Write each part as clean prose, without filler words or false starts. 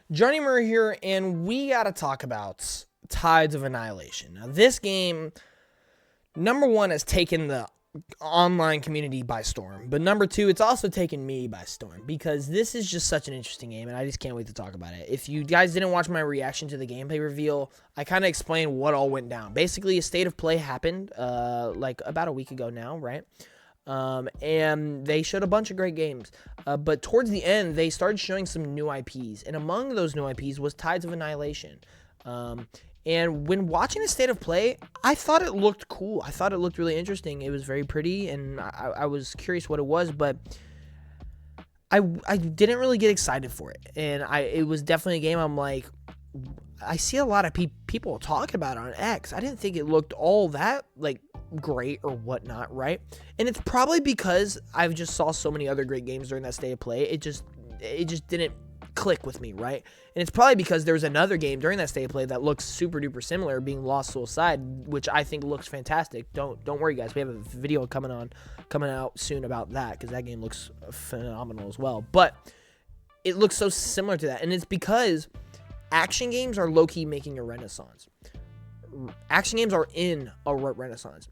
Johnny Murray here, and we got to talk about Tides of Annihilation. Now, this game, number one, has taken the online community by storm, but number two, it's also taken me by storm because this is just such an interesting game, and I just can't wait to talk about it. If you guys didn't watch my reaction to the gameplay reveal, I kind of explained what all went down. Basically, a state of play happened like about a week ago now, right? And they showed a bunch of great games. But towards the end, they started showing some new IPs. And among those new IPs was Tides of Annihilation. And when watching the state of play, I thought it looked cool. I thought it looked really interesting. It was very pretty, and I was curious what it was, but I didn't really get excited for it. And it was definitely a game I'm like, I see a lot of people talking about it on X. I didn't think it looked all that, like, great or whatnot, right? And it's probably because I've just saw so many other great games during that state of play. It just didn't click with me, right? And it's probably because there's another game during that state of play that looks super duper similar, being Lost Soul Side, which I think looks fantastic. Don't worry, guys. We have a video coming out soon about that because that game looks phenomenal as well. But it looks so similar to that, and it's because action games are low-key making a renaissance. Action games are in a renaissance.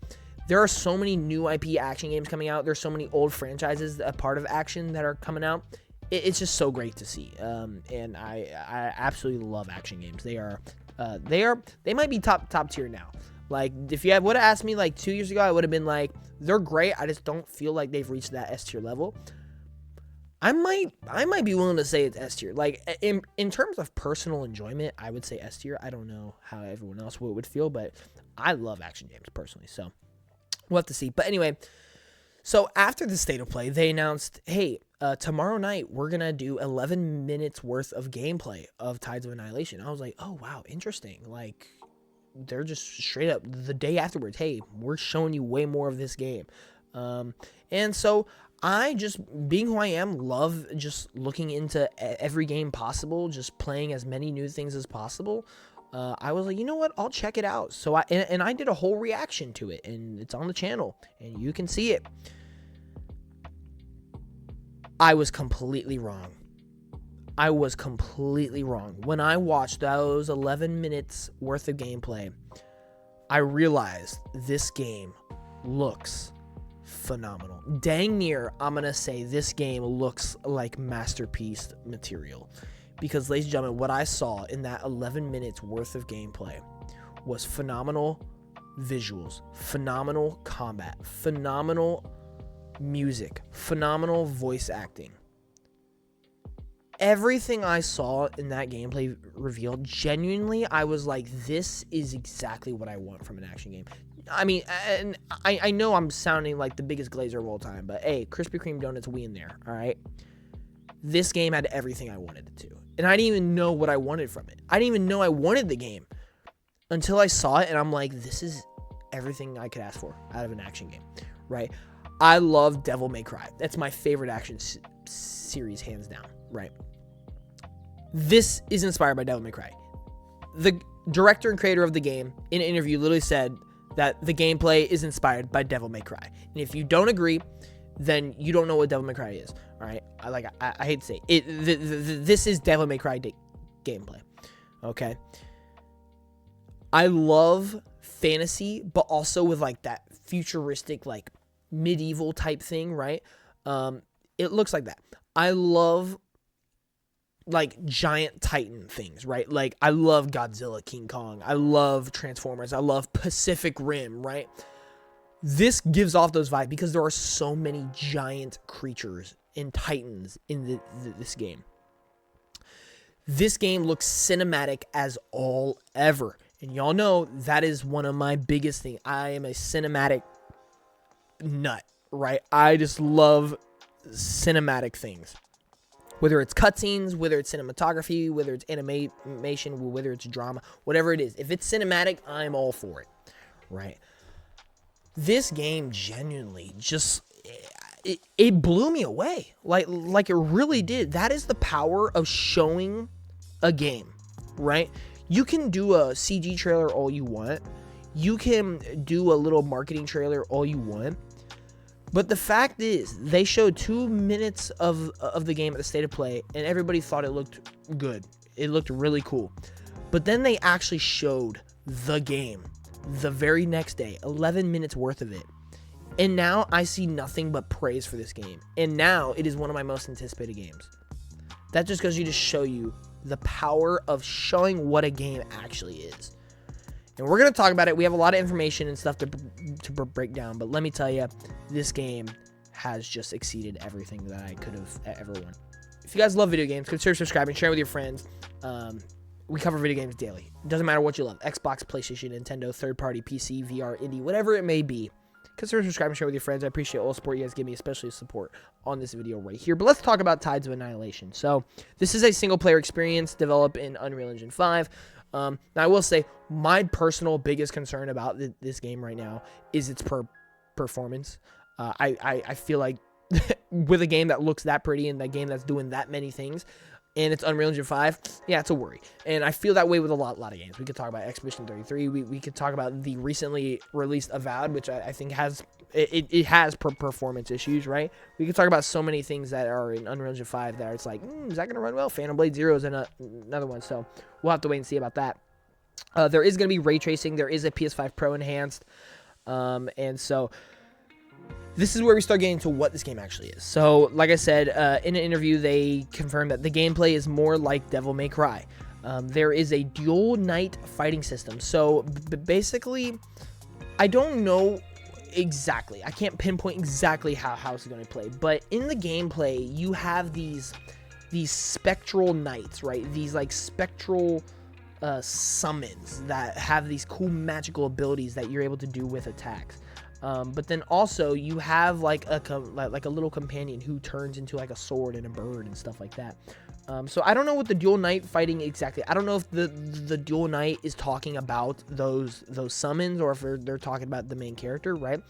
There are so many new IP action games coming out. There's so many old franchises, a part of action, that are coming out. It's just so great to see. And I absolutely love action games. They might be top tier now. Like, if you would have asked me like 2 years ago, I would have been like, they're great. I just don't feel like they've reached that S tier level. I might be willing to say it's S tier. Like, in terms of personal enjoyment, I would say S tier. I don't know how everyone else would feel, but I love action games personally. So we'll have to see. But anyway, so after the state of play, they announced, hey, tomorrow night we're gonna do 11 minutes worth of gameplay of Tides of Annihilation. I was like, oh wow, interesting. Like, they're just straight up the day afterwards, hey, we're showing you way more of this game. And so I, just being who I am, love just looking into every game possible, just playing as many new things as possible. I was like, you know what? I'll check it out. So I did a whole reaction to it, and it's on the channel, and you can see it. I was completely wrong. When I watched those 11 minutes worth of gameplay, I realized this game looks phenomenal. Dang near, I'm gonna say this game looks like masterpiece material, because, ladies and gentlemen, what I saw in that 11 minutes worth of gameplay was phenomenal visuals, phenomenal combat, phenomenal music, phenomenal voice acting. Everything I saw in that gameplay reveal, genuinely, I was like, this is exactly what I want from an action game. I mean, and I know I'm sounding like the biggest glazer of all time, but hey, Krispy Kreme donuts, we in there, all right? This game had everything I wanted it to, and I didn't even know what I wanted from it. I didn't even know I wanted the game until I saw it, and I'm like, this is everything I could ask for out of an action game, right? I love Devil May Cry. That's my favorite action series, hands down, right? This is inspired by Devil May Cry. The director and creator of the game, in an interview, literally said that the gameplay is inspired by Devil May Cry. And if you don't agree, then you don't know what Devil May Cry is, all right? I hate to say it. This is Devil May Cry gameplay, okay? I love fantasy, but also with, like, that futuristic, like, medieval type thing, right? It looks like that. I love, like, giant titan things, right? Like, I love Godzilla, King Kong. I love Transformers. I love Pacific Rim, right? This gives off those vibes because there are so many giant creatures and titans in this game. This game looks cinematic as all ever. And y'all know that is one of my biggest things. I am a cinematic nut, right? I just love cinematic things. Whether it's cutscenes, whether it's cinematography, whether it's animation, whether it's drama, whatever it is. If it's cinematic, I'm all for it, right? This game genuinely just, it blew me away. Like it really did. That is the power of showing a game, right? You can do a CG trailer all you want. You can do a little marketing trailer all you want. But the fact is, they showed 2 minutes of the game at the state of play, and everybody thought it looked good. It looked really cool. But then they actually showed the game the very next day, 11 minutes worth of it. And now I see nothing but praise for this game. And now it is one of my most anticipated games. That just goes to show you the power of showing what a game actually is. And we're going to talk about it. We have a lot of information and stuff to break down. But let me tell you, this game has just exceeded everything that I could have ever wanted. If you guys love video games, consider subscribing, sharing with your friends. We cover video games daily. It doesn't matter what you love. Xbox, PlayStation, Nintendo, third-party, PC, VR, indie, whatever it may be. Consider subscribing, share with your friends. I appreciate all the support you guys give me, especially support on this video right here. But let's talk about Tides of Annihilation. So this is a single-player experience developed in Unreal Engine 5. Now, I will say my personal biggest concern about this game right now is its performance. I feel like with a game that looks that pretty and a game that's doing that many things, and it's Unreal Engine 5, yeah, it's a worry. And I feel that way with a lot of games. We could talk about Expedition 33. We could talk about the recently released Avowed, which I think has performance issues, right? We could talk about so many things that are in Unreal Engine 5 that it's like, is that going to run well? Phantom Blade Zero is another one, so we'll have to wait and see about that. There is going to be ray tracing. There is a PS5 Pro enhanced, and so this is where we start getting to what this game actually is. So, like I said, in an interview, they confirmed that the gameplay is more like Devil May Cry. There is a dual knight fighting system. So, basically, I don't know exactly. I can't pinpoint exactly how it's going to play. But in the gameplay, you have these spectral knights, right? These, like, spectral summons that have these cool magical abilities that you're able to do with attacks. But then also you have like a little companion who turns into like a sword and a bird and stuff like that. So I don't know what the dual knight fighting exactly. I don't know if the dual knight is talking about those summons or if they're talking about the main character, right?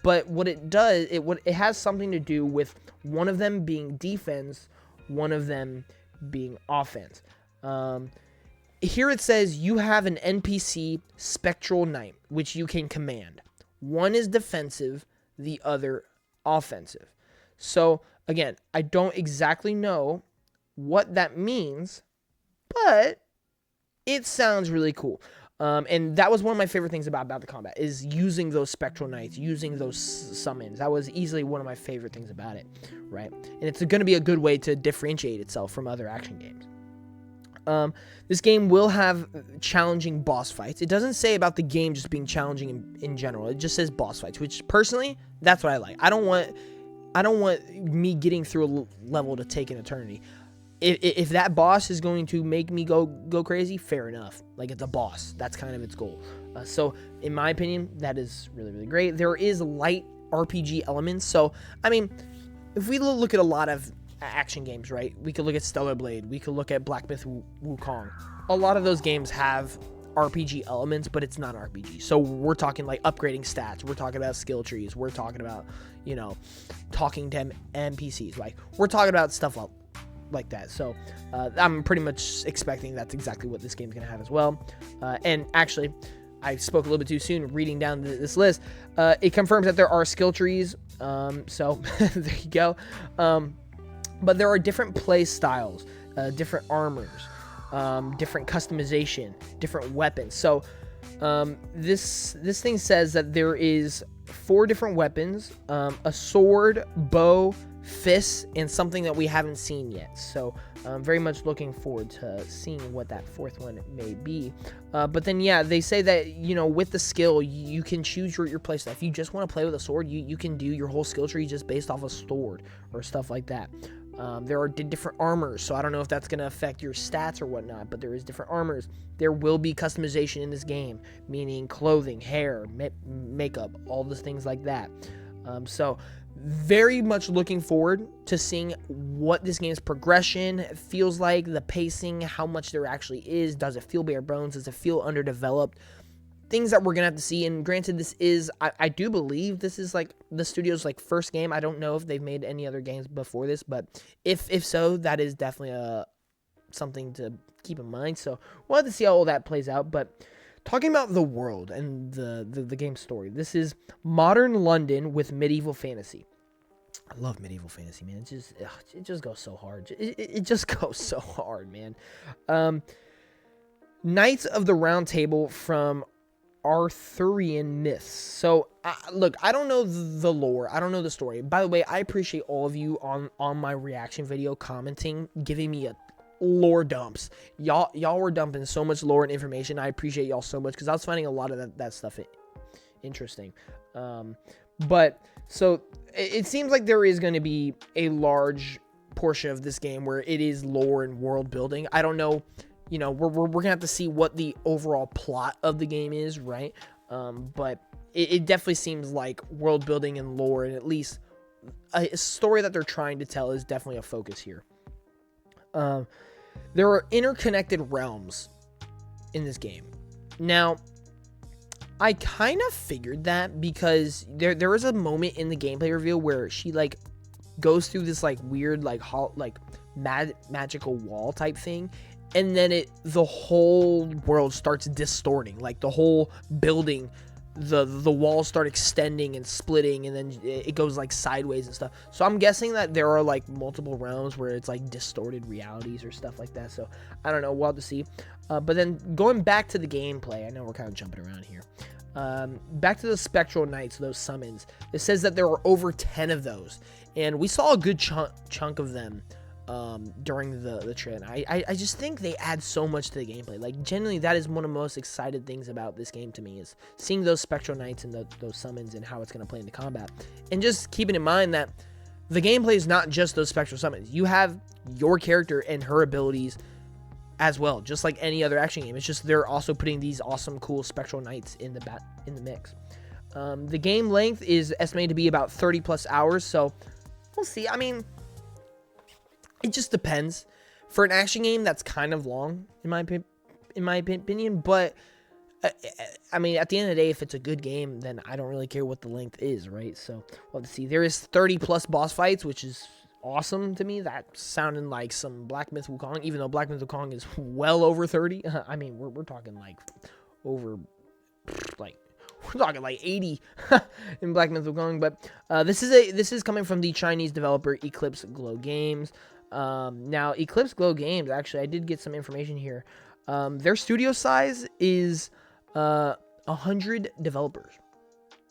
But what it does, it has something to do with one of them being defense, one of them being offense. Here it says you have an NPC spectral knight which you can command. One is defensive, the other offensive. So, again, I don't exactly know what that means, but it sounds really cool. And that was one of my favorite things about the combat, is using those spectral knights, using those summons. That was easily one of my favorite things about it, right? And it's going to be a good way to differentiate itself from other action games. This game will have challenging boss fights. It doesn't say about the game just being challenging in general. It just says boss fights, which personally, that's what I like. I don't want me getting through a level to take an eternity. If that boss is going to make me go crazy, fair enough. Like, it's a boss. That's kind of its goal. So, in my opinion, that is really, really great. There is light RPG elements. So, I mean, if we look at a lot of action games, right? We could look at Stellar Blade. We could look at Black Myth Wukong. A lot of those games have RPG elements, but it's not RPG. So we're talking like upgrading stats. We're talking about skill trees. We're talking about, talking to NPCs. Like, we're talking about stuff like that. So I'm pretty much expecting that's exactly what this game's going to have as well. And actually, I spoke a little bit too soon reading down this list. It confirms that there are skill trees. So there you go. But there are different play styles, different armors, different customization, different weapons. So this thing says that there is 4 different weapons, a sword, bow, fists, and something that we haven't seen yet. So I'm very much looking forward to seeing what that 4th one may be. But then, yeah, they say that, with the skill, you can choose your playstyle. If you just want to play with a sword, you can do your whole skill tree just based off a sword or stuff like that. There are different armors, so I don't know if that's going to affect your stats or whatnot, but there is different armors. There will be customization in this game, meaning clothing, hair, makeup, all those things like that. So very much looking forward to seeing what this game's progression feels like, the pacing, how much there actually is. Does it feel bare bones? Does it feel underdeveloped? Things that we're gonna have to see. And granted, this is, I do believe this is like the studio's like first game. I don't know if they've made any other games before this, but if so, that is definitely something to keep in mind. So we'll have to see how all that plays out. But talking about the world and the game story, this is modern London with medieval fantasy. I love medieval fantasy, man. It just goes so hard. It just goes so hard, man. Knights of the Round Table from Arthurian myths. So, look, I don't know the lore. I don't know the story. By the way, I appreciate all of you on my reaction video commenting, giving me a lore dumps. Y'all were dumping so much lore and information. I appreciate y'all so much because I was finding a lot of that stuff interesting. But so it seems like there is going to be a large portion of this game where it is lore and world building. I don't know. You know, we're gonna have to see what the overall plot of the game is, right? But it definitely seems like world building and lore, and at least a story that they're trying to tell is definitely a focus here. There are interconnected realms in this game. Now, I kind of figured that because there is a moment in the gameplay reveal where she like goes through this like weird like magical wall type thing. And then the whole world starts distorting, like the whole building, the walls start extending and splitting, and then it goes like sideways and stuff. So I'm guessing that there are like multiple realms where it's like distorted realities or stuff like that. So I don't know, we'll have to see. But then going back to the gameplay, I know we're kind of jumping around here. Back to the Spectral Knights, those summons. It says that there were over 10 of those, and we saw a good chunk of them during the trailer. I just think they add so much to the gameplay. Like, generally, that is one of the most excited things about this game to me, is seeing those Spectral Knights and those summons and how it's going to play into combat. And just keeping in mind that the gameplay is not just those Spectral summons. You have your character and her abilities as well, just like any other action game. It's just they're also putting these awesome, cool Spectral Knights in the mix. The game length is estimated to be about 30 plus hours, so we'll see. I mean, it just depends. For an action game, that's kind of long, in my opinion. But, I mean, at the end of the day, if it's a good game, then I don't really care what the length is, right? So, we'll have to see. There is 30-plus boss fights, which is awesome to me. That sounded like some Black Myth Wukong, even though Black Myth Wukong is well over 30. I mean, we're talking, like, over, like, we're talking like 80 in Black Myth Wukong. But this is coming from the Chinese developer Eclipse Glow Games. Now, Eclipse Glow Games, actually, I did get some information here. Their studio size is 100 developers.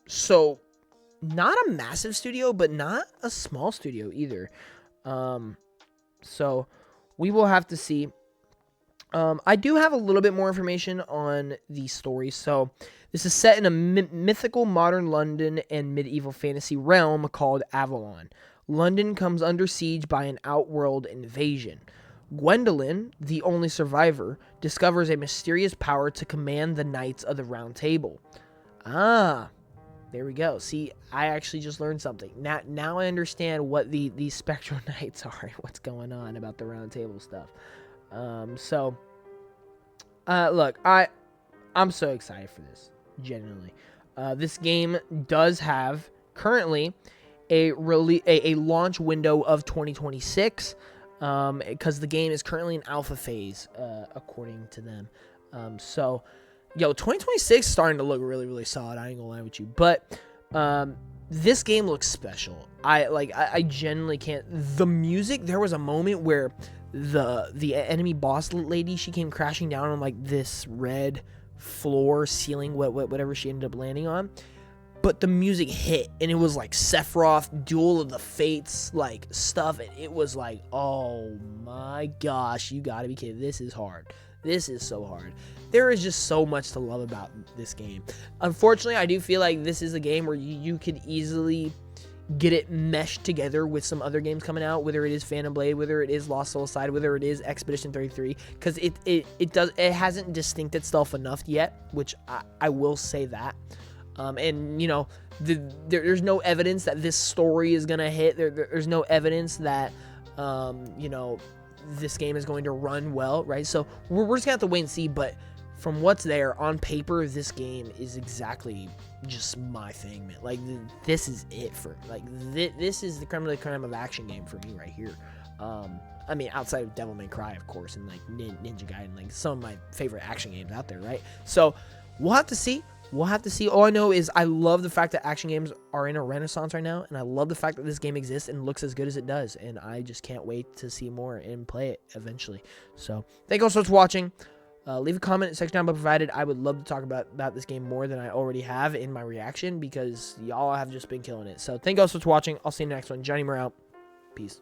So, not a massive studio, but not a small studio either. So, we will have to see. I do have a little bit more information on the story. So, this is set in a mythical modern London and medieval fantasy realm called Avalon. London comes under siege by an outworld invasion. Gwendolyn, the only survivor, discovers a mysterious power to command the Knights of the Round Table. Ah, there we go. See, I actually just learned something. Now I understand what these Spectral Knights are and what's going on about the Round Table stuff. Look, I'm so excited for this, genuinely. This game does have, currently, a launch window of 2026, because the game is currently in alpha phase, according to them. 2026 is starting to look really, really solid. I ain't gonna lie with you, but this game looks special. I genuinely can't. The music. There was a moment where the enemy boss lady, she came crashing down on like this red floor ceiling, whatever she ended up landing on. But the music hit, and it was like Sephiroth, Duel of the Fates, like stuff, and it was like, oh my gosh, you gotta be kidding. This is hard. This is so hard. There is just so much to love about this game. Unfortunately, I do feel like this is a game where you could easily get it meshed together with some other games coming out, whether it is Phantom Blade, whether it is Lost Soul Side, whether it is Expedition 33, because it hasn't distinct itself enough yet, which I will say that. And, you know, there's no evidence that this story is going to hit. There's no evidence that, you know, this game is going to run well, right? So we're just going to have to wait and see. But from what's there on paper, this game is exactly just my thing, man. Like, this is it for, like, this is the creme de la creme of action game for me right here. I mean, outside of Devil May Cry, of course, and, like, Ninja Gaiden, like, some of my favorite action games out there, right? So we'll have to see. We'll have to see. All I know is I love the fact that action games are in a renaissance right now, and I love the fact that this game exists and looks as good as it does, and I just can't wait to see more and play it eventually. So thank you all so much for watching. Leave a comment section down below provided. I would love to talk about this game more than I already have in my reaction, because y'all have just been killing it. So thank you all so much for watching. I'll see you in the next one. Johnny Moore out. Peace.